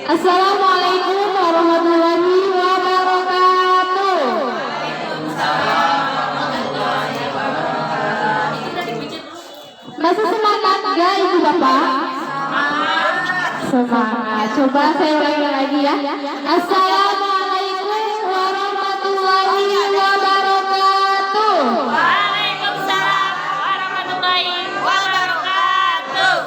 Assalamualaikum warahmatullahi wabarakatuh. Masih semangat gak Ibu Bapak? Semangat. Coba saya ulangi lagi ya. Assalamualaikum warahmatullahi wabarakatuh. Waalaikumsalam warahmatullahi wabarakatuh.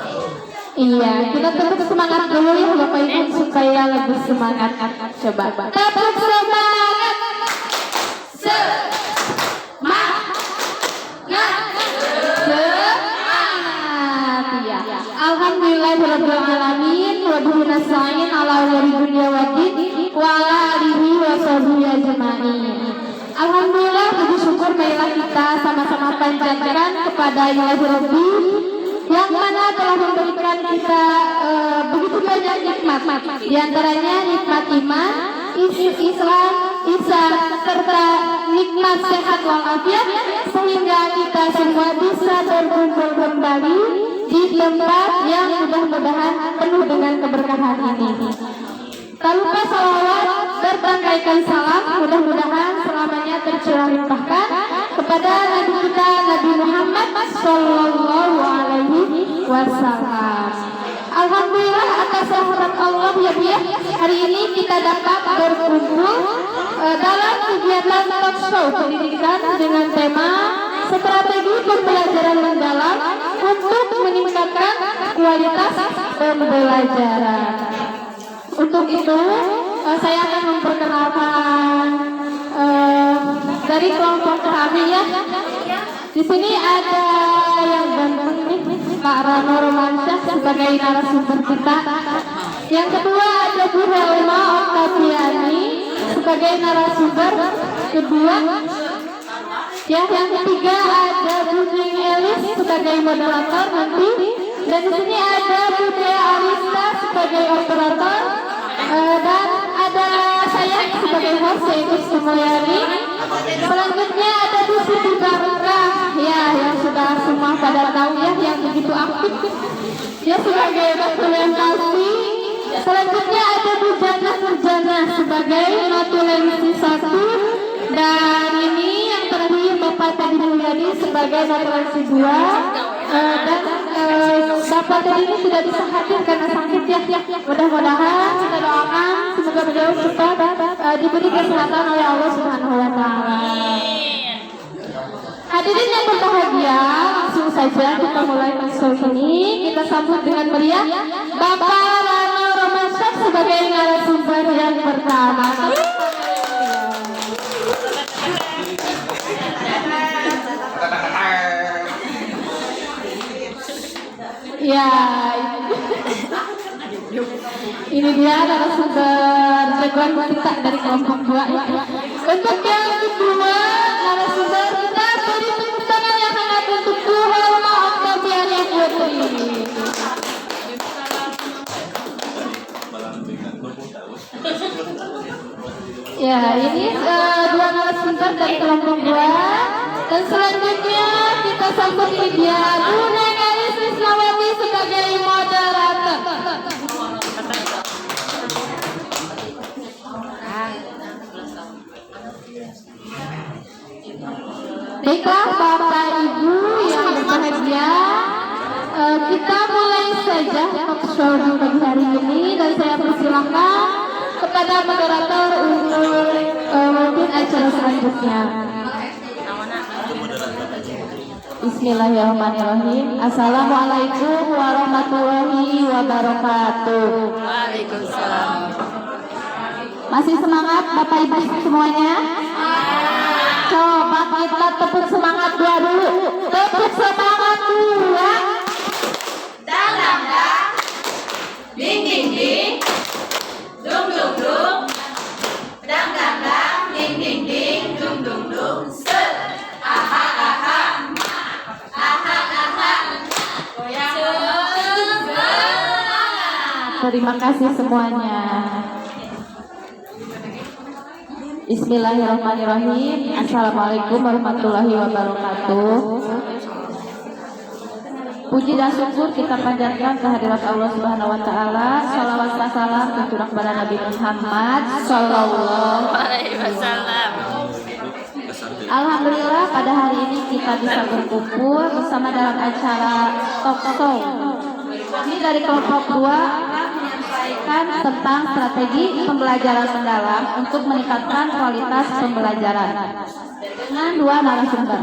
Iya, kita tetap semangat dulu ya Bapak Ibu supaya lebih semangat. Coba tetap semangat. Iya. Alhamdulillahirabbil alamin wa bihi nasta'in ala umuri dunya waddin wa ala alihi wa sahbihi ajmain. Alhamdulillah, puji syukur marilah kita sama-sama panjatkan kepada Ilahi Rabbi yang mana telah memberikan kita begitu banyak nikmat, di antaranya nikmat iman, Islam, ihsan, serta nikmat sehat walafiat, sehingga kita semua bisa berkumpul kembali di tempat yang mudah-mudahan penuh dengan keberkahan ini. Tak lupa salawat bertangkaikan salam mudah-mudahan selamanya tercurah limpahkan kepada Nabi kita Nabi Muhammad Sallallahu Alaihi Wasallam. Alhamdulillah atas rahmat Allah ya Bu ya, hari ini kita dapat berkumpul dalam kegiatan talk show pendidikan dengan tema strategi pembelajaran mendalam untuk meningkatkan kualitas pembelajaran. Untuk itu saya akan memperkenalkan dari kelompok kami ya. Di sini ada yang ganteng nih, Pak Rano Romansyah sebagai narasumber kita. Yang kedua ada Bu Helma Oktaviani sebagai narasumber kedua. Ya, yang ketiga ada Bu Ning Elis sebagai moderator nanti. Dan di sini ada Bu Dea Arista sebagai operator. Dan ada saya sebagai host yaitu Sumayani. Selanjutnya ada Bu Siti Barokah ya, yang sudah semua pada tahu ya, yang begitu aktif dia sebagai dokumentasi. Selanjutnya ada Bu Jana Nurjana sebagai notulensi 1, dan ini yang terakhir Bapak Tadi Mulyadi sebagai notulensi 2. Dan Bapak tadi ini tidak bisa hadir karena sakit ya. Mudah-mudahan kita doakan semoga beliau cepat diberi kesehatan oleh Allah Subhanahu wa taala. Hadirin yang berbahagia, langsung saja kita mulai show ini. Kita sambut dengan meriah Bapak Rano Romansyah sebagai narasumber yang pertama. Ya, ini dia narasumber jagoan kita dari kelompok 2 ya. Untuk yang kedua narasumber kita beri tepuk tangan yang hangat untuk Bu Helma Oktaviani Putri. Ya, ini dua narasumber dari kelompok 2. Dan selanjutnya kita sambut ini dia Bu Ning Elis Wisnawati sebagai moderator. Baiklah Bapak Ibu yang berbahagia, kita mulai saja talk show di pagi hari ini, dan saya persilahkan kepada moderator untuk memimpin acara selanjutnya. Bismillahirrahmanirrahim. Assalamualaikum warahmatullahi wabarakatuh. Waalaikumsalam. Masih semangat Bapak Ibu semuanya? Coba kita tepuk semangat dua dulu. Tepuk semangat dua. Dang dang dang. Ding ding ding. Dung dung dung. Dang dang dang. Ding ding ding. Dung dung dung. Set. Aha aha. Aha aha. Goyang. Terima kasih semuanya. Bismillahirrahmanirrahim. Assalamualaikum warahmatullahi wabarakatuh. Puji dan syukur kita panjatkan kehadirat Allah Subhanahu wa taala. Shalawat salam tercurah kepada Nabi Muhammad Sallallahu Alaihi Wasallam. Alhamdulillah pada hari ini kita bisa berkumpul bersama dalam acara Talk Show. Ini dari kelompok 2 menyampaikan tentang strategi pembelajaran mendalam untuk meningkatkan kualitas pembelajaran dengan 2 narasumber.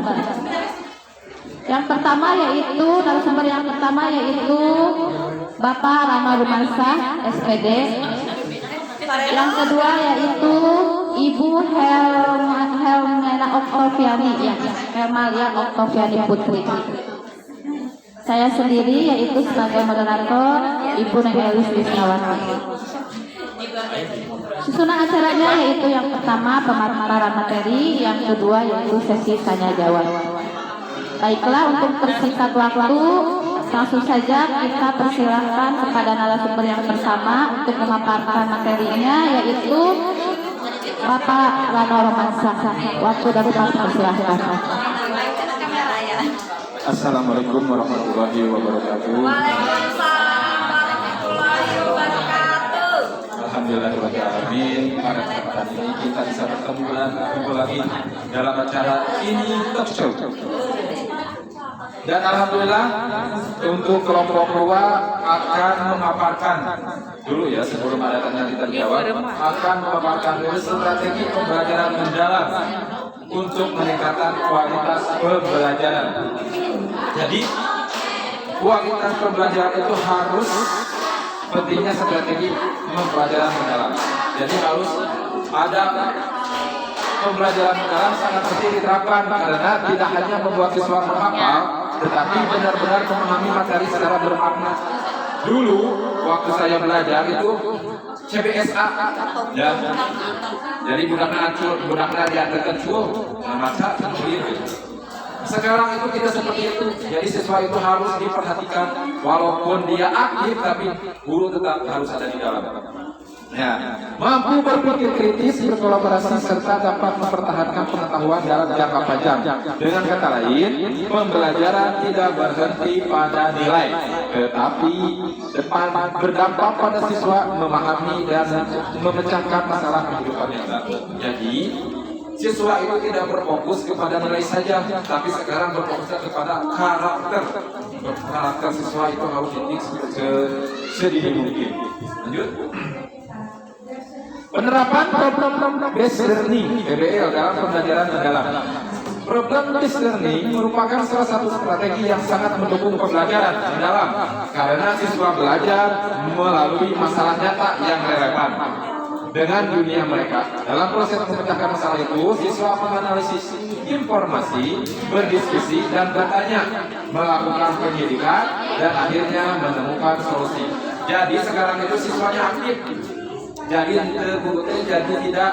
Narasumber yang pertama yaitu Bapak Rama Rumansah, SPD. Yang kedua yaitu Ibu Helmena Oktaviani, Helmalia Oktaviani Putri. Saya sendiri yaitu sebagai moderator Ibu Neng Elis Wisnawati. Susunan acaranya yaitu yang pertama pemaparan materi, yang kedua yaitu sesi tanya jawab. Baiklah, untuk persingkat waktu, langsung saja kita persilahkan kepada narasumber yang pertama untuk memaparkan materinya, yaitu Bapak Rano Romansah. Waktu dari Bapak persilahkan. Assalamualaikum warahmatullahi wabarakatuh. Waalaikumsalam warahmatullahi wabarakatuh. Alhamdulillahirrahmanirrahim. Pada kesempatan ini kita bisa bertemu dan berkumpul lagi dalam acara ini Talk Show. Dan alhamdulillah untuk kelompok 2 akan memaparkan dulu ya, sebelum ada tanya jawab, akan memaparkan strategi pembelajaran mendalam untuk meningkatkan kualitas pembelajaran. Jadi kualitas pembelajaran itu harus pentingnya strategi pembelajaran mendalam. Jadi harus ada pembelajaran mendalam sangat penting diterapkan karena tidak hanya membuat siswa menghafal, tetapi benar-benar memahami materi secara bermakna. Dulu waktu saya belajar itu CBSA ya. Jadi budaknya diantarkan cuy, masa seperti itu. Sekarang itu kita seperti itu. Jadi siswa itu harus diperhatikan, walaupun dia aktif tapi guru tetap harus ada di dalam. Ya, mampu berpikir kritis, berkolaborasi serta dapat mempertahankan pengetahuan dalam jangka panjang. Dengan kata lain, pembelajaran tidak berhenti pada nilai, tetapi berdampak pada siswa memahami dan memecahkan masalah kehidupan yang baru. Jadi siswa itu tidak berfokus kepada nilai saja, tapi sekarang berfokus kepada karakter. Karakter siswa itu harus dididik sedini mungkin. Lanjut. Penerapan problem-based learning (PBL) dalam pembelajaran mendalam. Problem-based learning merupakan salah satu strategi yang sangat mendukung pembelajaran mendalam karena siswa belajar melalui masalah nyata yang relevan dengan dunia mereka. Dalam proses memecahkan masalah itu, siswa menganalisis informasi, berdiskusi dan bertanya, melakukan penyidikan dan akhirnya menemukan solusi. Jadi sekarang itu siswanya aktif. Jadi tidak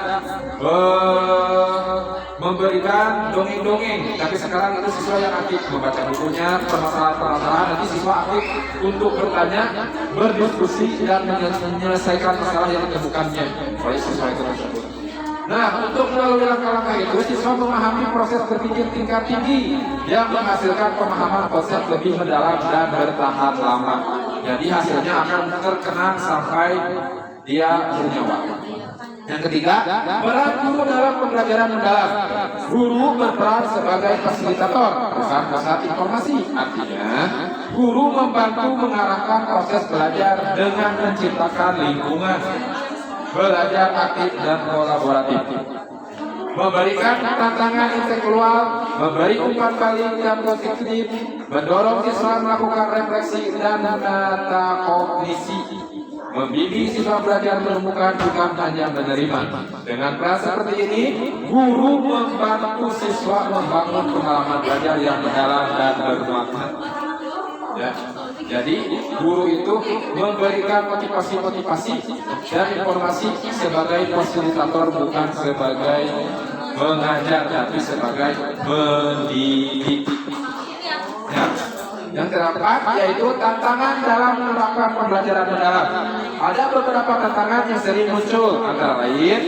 memberikan dongeng-dongeng, tapi sekarang itu siswa yang aktif membaca bukunya, permasalahan-permasalahan, nanti siswa aktif untuk bertanya, berdiskusi dan menyelesaikan masalah yang ditemukannya oleh siswa itu tersebut. Nah, untuk melalui langkah-langkah itu, siswa memahami proses berpikir tingkat tinggi yang menghasilkan pemahaman konsep lebih mendalam dan bertahan lama. Jadi hasilnya akan terkenang sampai dia bernyawa. Yang ketiga, peran guru dalam pembelajaran mendalam. Guru berperan sebagai fasilitator, bukan pusat informasi. Artinya, guru membantu mengarahkan proses belajar dengan menciptakan lingkungan belajar aktif dan kolaboratif, memberikan tantangan intelektual, memberi umpan balik yang positif, mendorong siswa melakukan refleksi dan metakognisi, membimbing siswa belajar menemukan bukan hanya menerima. Dengan peran seperti ini, guru membantu siswa membangun pengalaman belajar yang mendalam dan bermakna. Ya. Jadi guru itu memberikan motivasi dan informasi sebagai fasilitator, bukan sebagai mengajar, tapi sebagai mendidik. Ya. Yang keempat yaitu tantangan dalam menerapkan pembelajaran mendalam. Ada beberapa tantangan yang sering muncul, antara lain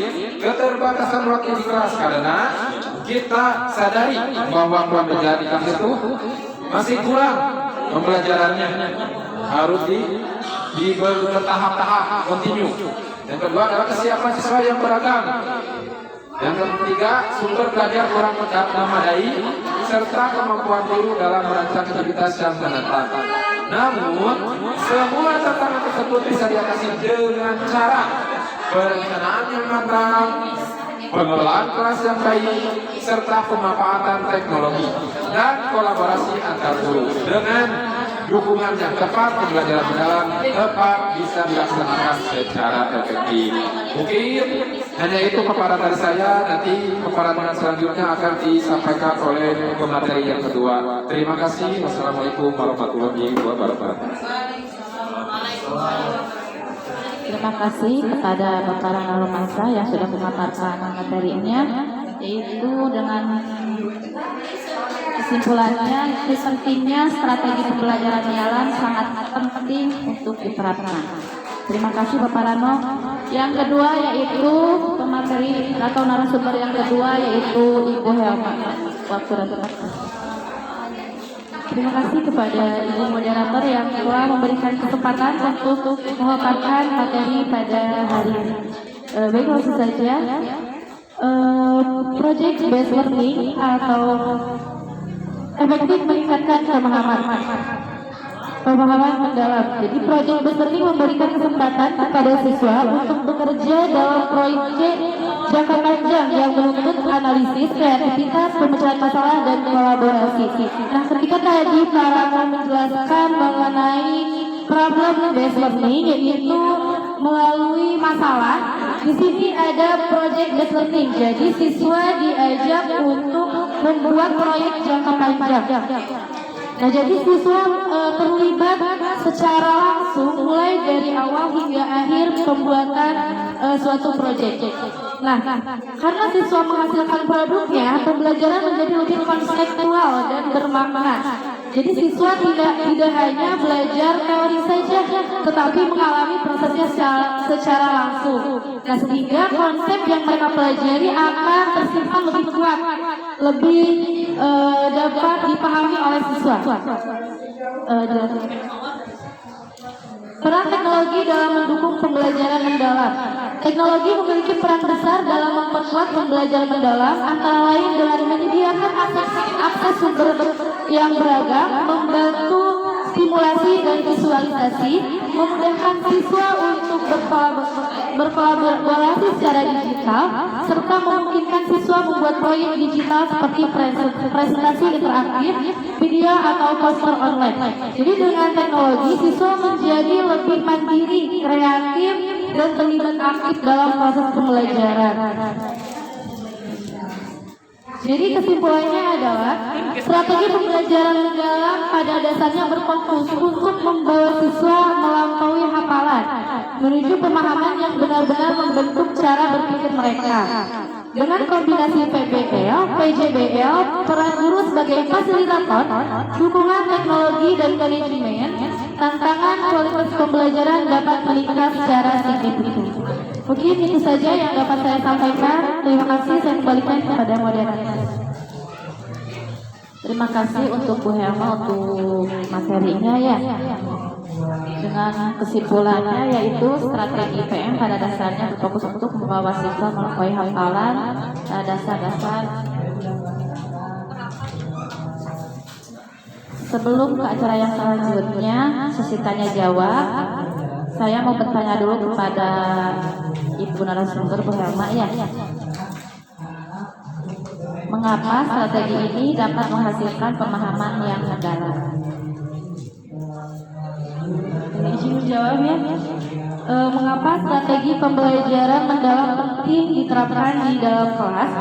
keterbatasan waktu di kelas karena kita sadari bahwa pembelajaran itu masih kurang pembelajarannya, harus bertahap-tahap, continue. Yang kedua adalah kesiapan siswa yang beragam. Yang ketiga, sumber belajar kurang memadai serta kemampuan guru dalam merancang aktivitas yang menantang. Namun, semua tantangan tersebut bisa diatasi dengan cara perencanaan yang matang, pengelolaan kelas yang baik, serta pemanfaatan teknologi dan kolaborasi antar guru. Dengan dukungan yang tepat, pembelajaran mendalam tepat bisa dilaksanakan secara efektif. Mungkin hanya itu paparan dari saya. Nanti paparan selanjutnya akan disampaikan oleh pemateri yang kedua. Terima kasih. Wassalamualaikum warahmatullahi wabarakatuh. Terima kasih kepada Bapak Rana Romansa yang sudah memaparkan materinya, yaitu dengan kesimpulannya pentingnya strategi pembelajaran jalan sangat penting untuk diterapkan. Terima kasih Bapak Rano. Yang kedua yaitu pemateri atau narasumber yang kedua yaitu Ibu Helma. Waktu dan tempat. Terima kasih kepada Ibu moderator yang telah memberikan kesempatan untuk memaparkan materi pada hari ini. Baik, langsung saja. Project based learning atau efektif meningkatkan pemahaman mendalam. Jadi project based learning memberikan kesempatan kepada siswa untuk bekerja dalam proyek jangka panjang yang menuntut analisis, kreativitas, pemecahan masalah, dan kolaborasi. Nah, ketika tadi para menjelaskan mengenai problem based learning, yaitu melalui masalah, di sini ada project based learning. Jadi siswa diajak untuk membuat proyek jangka panjang. Nah, jadi siswa terlibat secara langsung mulai dari awal hingga akhir pembuatan suatu proyek. Nah, karena siswa menghasilkan produknya, pembelajaran menjadi lebih konseptual dan bermakna. Jadi siswa tidak hanya belajar teori saja, tetapi mengalami prosesnya secara langsung. Nah, sehingga konsep yang mereka pelajari akan tersimpan lebih kuat, lebih dapat dipahami oleh siswa. Peran teknologi dalam mendukung pembelajaran mendalam. Teknologi memiliki peran besar dalam memperkuat pembelajaran mendalam, antara lain dengan menyediakan akses sumber yang beragam, membantu stimulasi dan visualisasi, memudahkan siswa untuk berkolaborasi secara digital, serta memungkinkan siswa membuat proyek digital seperti presentasi interaktif, video atau poster online. Jadi dengan teknologi, siswa menjadi lebih mandiri, kreatif, dan terlibat aktif dalam proses pembelajaran. Jadi kesimpulannya adalah strategi pembelajaran mendalam pada dasarnya berfokus untuk membawa siswa melampaui hafalan menuju pemahaman yang benar-benar membentuk cara berpikir mereka. Dengan kombinasi PBL, PJBL, peran guru sebagai fasilitator, dukungan teknologi dan manajemen, tantangan kualitas pembelajaran dapat meningkat secara signifikan. Mungkin itu saja yang dapat saya sampaikan. Terima kasih, saya kembalikan kepada moderator. Terima kasih untuk Bu Helma untuk materinya ya. Dengan kesimpulannya yaitu strategi PM pada dasarnya berfokus untuk membawa siswa melampaui hafalan dasar-dasar. Sebelum ke acara yang selanjutnya, sesi tanya jawab, saya mau bertanya dulu kepada Ibu narasumber Bu Helma ya. Mengapa strategi ini dapat menghasilkan pemahaman yang mendalam? Ini izin jawab ya. Mengapa strategi pembelajaran mendalam penting diterapkan di dalam kelas?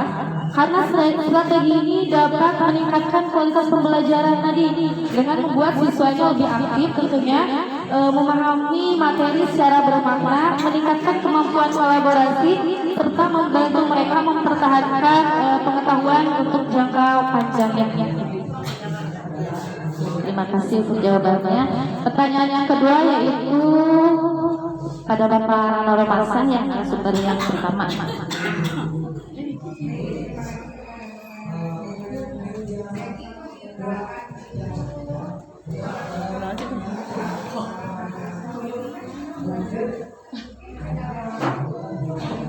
Karena strategi ini dapat meningkatkan kualitas pembelajaran tadi dengan membuat siswanya lebih aktif tentunya, memahami materi secara bermakna, meningkatkan kemampuan kolaborasi, serta membantu mereka mempertahankan pengetahuan untuk jangka panjangnya. Terima kasih untuk jawabannya. Pertanyaan yang kedua yaitu pada Bapak Romansa yang sumber yang pertama.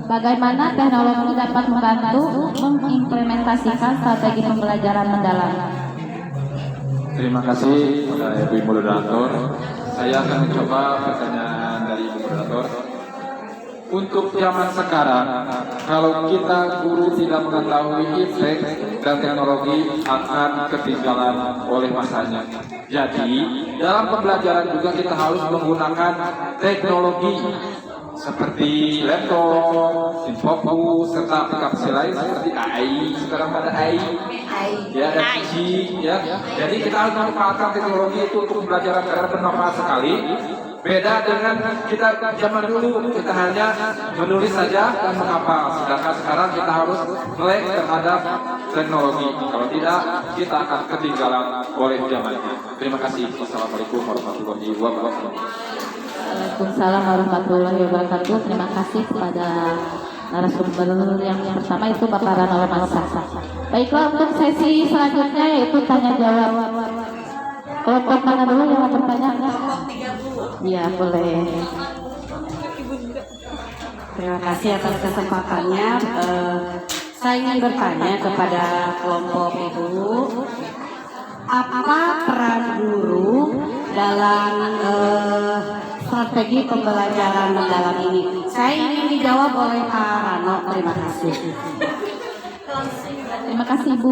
bagaimana teknologi dapat membantu mengimplementasikan strategi pembelajaran mendalam. Terima kasih Ibu Moderator. Saya akan mencoba pertanyaan dari Ibu Moderator. Untuk zaman sekarang, kalau kita guru tidak mengetahui efek dan teknologi akan ketinggalan oleh masanya. Jadi, dalam pembelajaran juga kita harus menggunakan teknologi seperti laptop, infocus, serta aplikasi lain seperti AI. Sekarang ada AI, ya, dan Gigi, ya. Jadi kita harus memanfaatkan teknologi itu untuk pembelajaran karena bermanfaat sekali. Beda dengan kita zaman dulu, kita hanya menulis saja dan menghafal. Sedangkan sekarang kita harus melek terhadap teknologi. Kalau tidak, kita akan ketinggalan oleh zamannya. Terima kasih. Wassalamualaikum warahmatullahi wabarakatuh. Waalaikumsalam warahmatullahi wabarakatuh. Terima kasih kepada narasumber yang pertama itu Bapak Rano Mansa. Baiklah, untuk sesi selanjutnya yaitu tanya jawab. Kelompok mana dulu yang mau bertanya? Iya, boleh. Terima kasih atas kesempatannya. Saya ingin bertanya kepada kelompok ibu, apa peran guru dalam strategi pembelajaran mendalam ini? Saya ingin dijawab oleh Pak Rano. Terima kasih. Terima kasih Bu.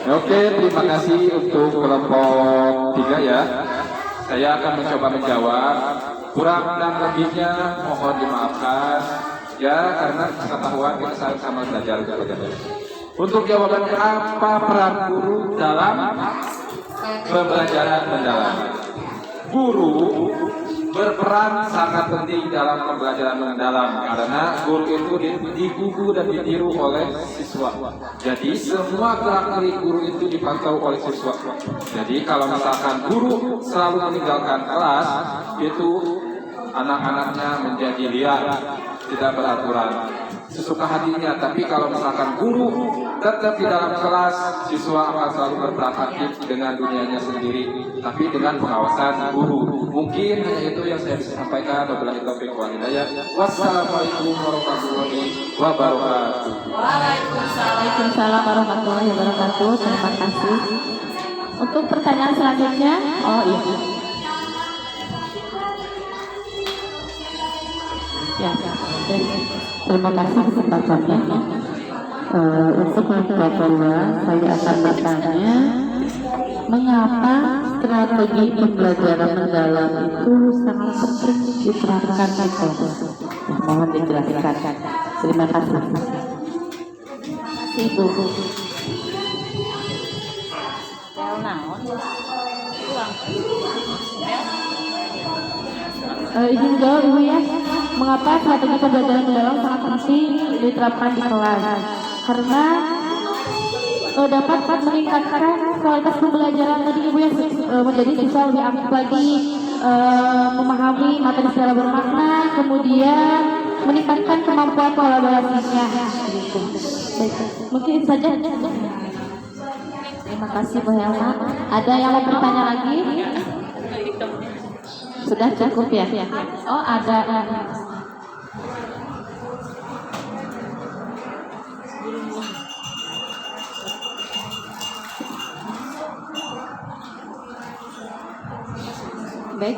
Oke, terima kasih untuk kelompok 3 ya. Saya akan mencoba menjawab. Kurang dan lebihnya mohon dimaafkan ya, karena pengetahuan kita sama-sama belajar. Untuk jawabannya, apa peran guru dalam pembelajaran mendalam? Guru berperan sangat penting dalam pembelajaran mendalam karena guru itu digugu dan ditiru oleh siswa. Jadi semua gerak-gerik guru itu dipantau oleh siswa. Jadi kalau misalkan guru selalu meninggalkan kelas, itu anak-anaknya menjadi liar, tidak beraturan, sesuka hatinya. Tapi kalau misalkan guru tetap di dalam kelas, siswa akan selalu berperan aktif dengan dunianya sendiri, tapi dengan pengawasan guru. Mungkin hanya itu yang saya bisa sampaikan. Wabillahi taufiq wal hidayah. Wassalamualaikum warahmatullahi wabarakatuh. Waalaikumsalam warahmatullahi wabarakatuh. Terima kasih. Untuk pertanyaan selanjutnya, oh iya. Ya, terima kasih kesempatannya. Untuk kelompok kedua, saya akan bertanya, mengapa strategi pembelajaran mendalam itu sangat penting diterapkan di kelas? Mohon dijelaskan. Terima kasih. Ibu. Izin jawab Ibu ya. Mengapa strategi pembelajaran mendalam sangat penting diterapkan di kelas? Karena dapat meningkatkan kualitas pembelajaran tadi Ibu ya, menjadi siswa lebih aktif lagi, memahami materi secara bermakna, kemudian meningkatkan kemampuan kolaborasinya. Baik, mungkin itu saja. Terima kasih Bu Helma. Ada yang mau bertanya lagi? Sudah cukup ya? Oh ada. Baik,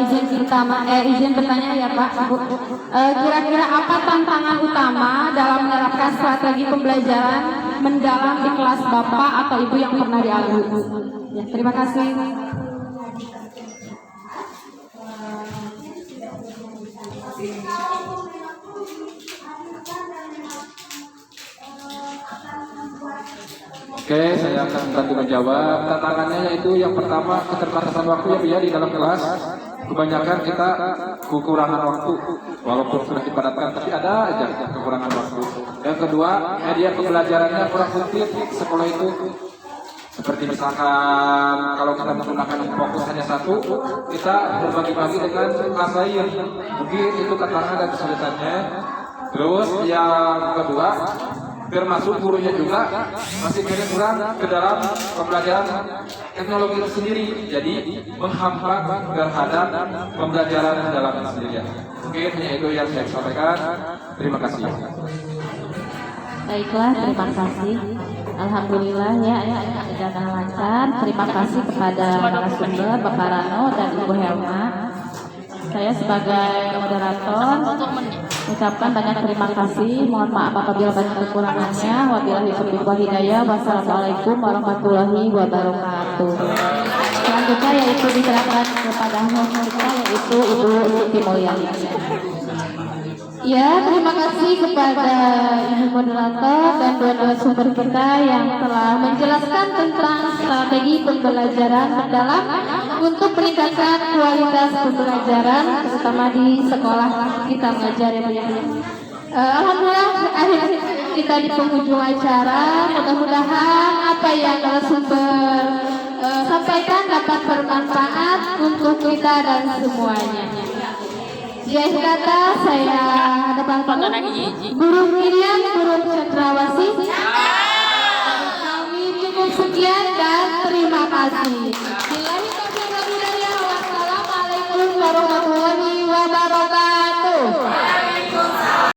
izin bertanya ya Pak, Bu. Kira-kira apa tantangan utama dalam menerapkan strategi pembelajaran mendalam di kelas Bapak atau Ibu yang pernah dialami? Ya, terima kasih. Oke, saya akan bantu menjawab. Tantangannya yaitu yang pertama keterbatasan waktu ya di dalam kelas. Kebanyakan kita kekurangan waktu, walaupun sudah dipadatkan, tapi ada aja kekurangan waktu. Yang kedua, media pembelajarannya kurang komplit. Sekolah itu seperti misalkan kalau kita menggunakan fokus hanya satu, kita berbagi-bagi dengan kelas lain. Mungkin itu tantangan dan kesulitannya. Terus yang kedua, termasuk gurunya juga masih banyak kurang ke dalam pembelajaran teknologi itu sendiri, jadi menghambat terhadap pembelajaran dalam sendirian. Mungkin hanya itu yang saya sampaikan. Terima kasih. Baiklah, terima kasih. Alhamdulillah ya, sudah lancar. Terima kasih kepada narasumber Bapak Rano dan Ibu Helma. Saya sebagai moderator ucapkan banyak terima kasih. Mohon maaf apabila banyak kekurangannya. Wabillahi taufiq wal hidayah. Wassalamualaikum warahmatullahi wabarakatuh. Selanjutnya yaitu diserahkan kepada host kita yaitu Ibu Siti Mulyani. Ya, terima kasih kepada Ibu Moderator dan dua narasumber kita yang telah menjelaskan tentang strategi pembelajaran mendalam untuk meningkatkan kualitas pembelajaran, terutama di sekolah kita mengajar ya. Alhamdulillah, akhir kita di penghujung acara. Mudah-mudahan apa yang narasumber sampaikan dapat bermanfaat untuk kita dan semuanya. Di akhir kata saya ada Guru Miriam, Guru Cendrawasih. Kami cukup sekian dan terima kasih.